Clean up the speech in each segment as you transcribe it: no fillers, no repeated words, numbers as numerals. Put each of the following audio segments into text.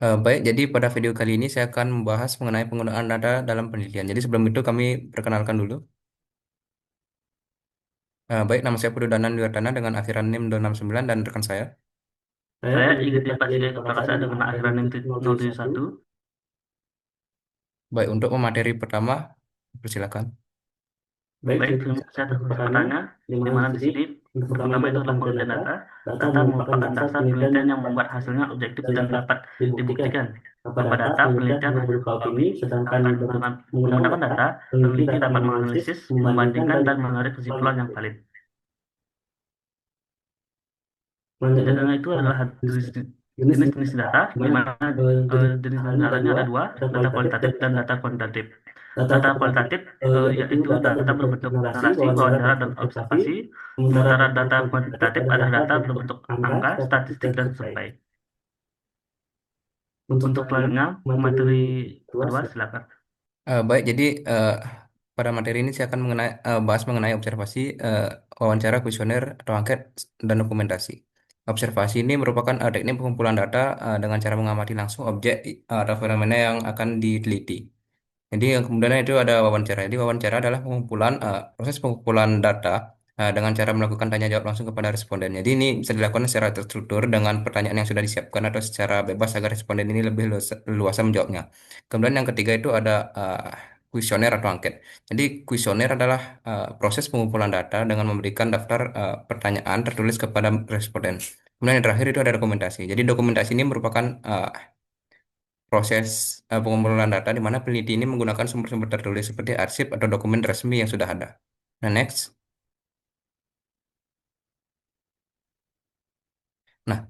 Baik, jadi pada video kali ini saya akan membahas mengenai penggunaan data dalam penelitian. Jadi sebelum itu kami perkenalkan dulu. Baik, nama saya Pudu Danan Wiardana dengan akhiran NIM 269 dan rekan saya. Saya Igede Prasetya Prakasa dengan akhiran NIM 071. Baik, untuk pemateri pertama, persilakan. Baik, terima kasih atas kesempatannya, di mana di sini yang pertama itu adalah penelitian data. Data merupakan dasar penelitian yang membuat hasilnya objektif dan dapat dibuktikan. Tanpa data, penelitian hanya berupa opini, sedangkan dengan menggunakan data, peneliti dapat menganalisis, membandingkan, dan menarik kesimpulan yang valid. Data itu adalah jenis-jenis data, di mana jenis datanya ada dua, data kualitatif dan data kuantitatif. Data kualitatif yaitu data berbentuk narasi, wawancara, dan observasi. Sementara data kuantitatif adalah data berbentuk angka, statistik, dan survei. Untuk selanjutnya, materi kedua silakan. Baik, jadi pada materi ini saya akan bahas mengenai observasi, wawancara, kuesioner, atau angket, dan dokumentasi. Observasi ini merupakan teknik pengumpulan data dengan cara mengamati langsung objek atau fenomena yang akan diteliti. Jadi yang kemudian itu ada wawancara. Jadi wawancara adalah proses pengumpulan data dengan cara melakukan tanya jawab langsung kepada responden. Jadi ini bisa dilakukan secara terstruktur dengan pertanyaan yang sudah disiapkan atau secara bebas agar responden ini lebih luasa menjawabnya. Kemudian yang ketiga itu ada kuesioner atau angket. Jadi kuesioner adalah proses pengumpulan data dengan memberikan daftar pertanyaan tertulis kepada responden. Kemudian yang terakhir itu ada dokumentasi. Jadi dokumentasi ini merupakan proses pengumpulan data di mana peneliti ini menggunakan sumber-sumber tertulis seperti arsip atau dokumen resmi yang sudah ada. Nah, next. Nah,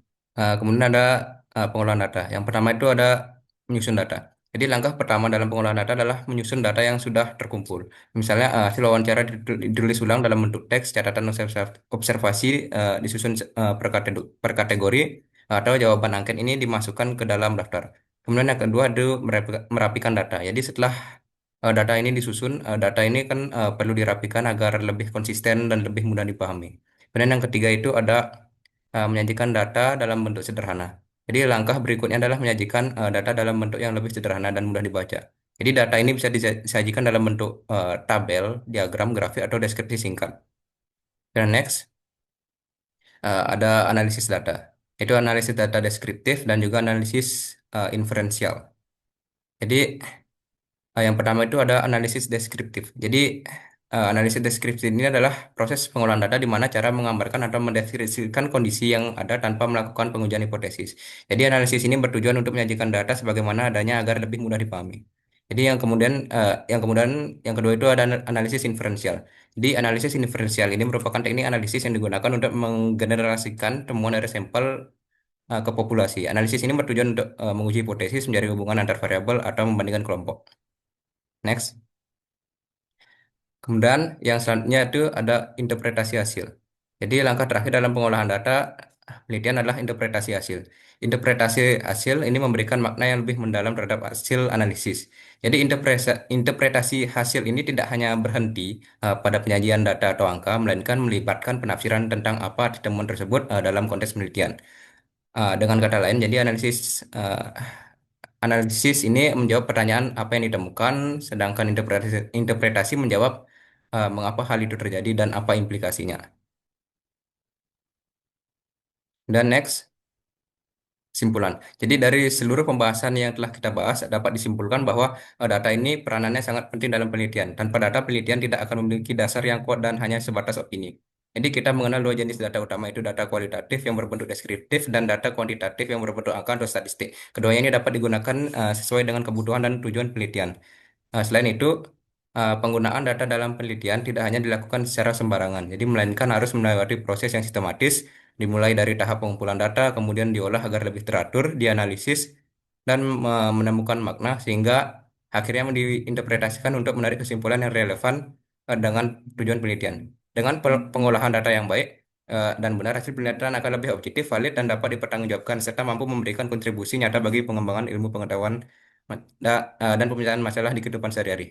kemudian ada pengolahan data. Yang pertama itu ada menyusun data. Jadi langkah pertama dalam pengolahan data adalah menyusun data yang sudah terkumpul. Misalnya hasil wawancara ditulis ulang dalam bentuk teks, catatan observasi disusun per kategori, atau jawaban angket ini dimasukkan ke dalam daftar. Kemudian yang kedua itu merapikan data. Jadi setelah data ini disusun, data ini kan perlu dirapikan agar lebih konsisten dan lebih mudah dipahami. Kemudian yang ketiga itu ada menyajikan data dalam bentuk sederhana. Jadi langkah berikutnya adalah menyajikan data dalam bentuk yang lebih sederhana dan mudah dibaca. Jadi data ini bisa disajikan dalam bentuk tabel, diagram, grafik, atau deskripsi singkat. Dan next, ada analisis data. Itu analisis data deskriptif dan juga analisis inferensial. Jadi yang pertama itu ada analisis deskriptif. Jadi analisis deskriptif ini adalah proses pengolahan data di mana cara menggambarkan atau mendeskripsikan kondisi yang ada tanpa melakukan pengujian hipotesis. Jadi analisis ini bertujuan untuk menyajikan data sebagaimana adanya agar lebih mudah dipahami. Jadi yang kedua itu ada analisis inferensial. Jadi analisis inferensial ini merupakan teknik analisis yang digunakan untuk menggeneralisasikan temuan dari sampel ke populasi. Analisis ini bertujuan untuk menguji hipotesis, mencari hubungan antar variabel atau membandingkan kelompok. Next. Kemudian yang selanjutnya itu ada interpretasi hasil. Jadi langkah terakhir dalam pengolahan data penelitian adalah interpretasi hasil. Interpretasi hasil ini memberikan makna yang lebih mendalam terhadap hasil analisis. Jadi interpretasi hasil ini tidak hanya berhenti pada penyajian data atau angka, melainkan melibatkan penafsiran tentang apa temuan tersebut dalam konteks penelitian. Dengan kata lain, jadi analisis ini menjawab pertanyaan apa yang ditemukan, sedangkan interpretasi menjawab mengapa hal itu terjadi dan apa implikasinya. Dan next, kesimpulan. Jadi dari seluruh pembahasan yang telah kita bahas dapat disimpulkan bahwa data ini peranannya sangat penting dalam penelitian. Tanpa data, penelitian tidak akan memiliki dasar yang kuat dan hanya sebatas opini. Jadi kita mengenal dua jenis data utama, itu data kualitatif yang berbentuk deskriptif dan data kuantitatif yang berbentuk angka atau statistik. Keduanya ini dapat digunakan sesuai dengan kebutuhan dan tujuan penelitian. Selain itu, penggunaan data dalam penelitian tidak hanya dilakukan secara sembarangan, jadi melainkan harus melewati proses yang sistematis, dimulai dari tahap pengumpulan data, kemudian diolah agar lebih teratur, dianalisis, dan menemukan makna, sehingga akhirnya diinterpretasikan untuk menarik kesimpulan yang relevan dengan tujuan penelitian. Dengan pengolahan data yang baik dan benar, hasil penelitian akan lebih objektif, valid, dan dapat dipertanggungjawabkan, serta mampu memberikan kontribusi nyata bagi pengembangan ilmu pengetahuan dan pemecahan masalah di kehidupan sehari-hari.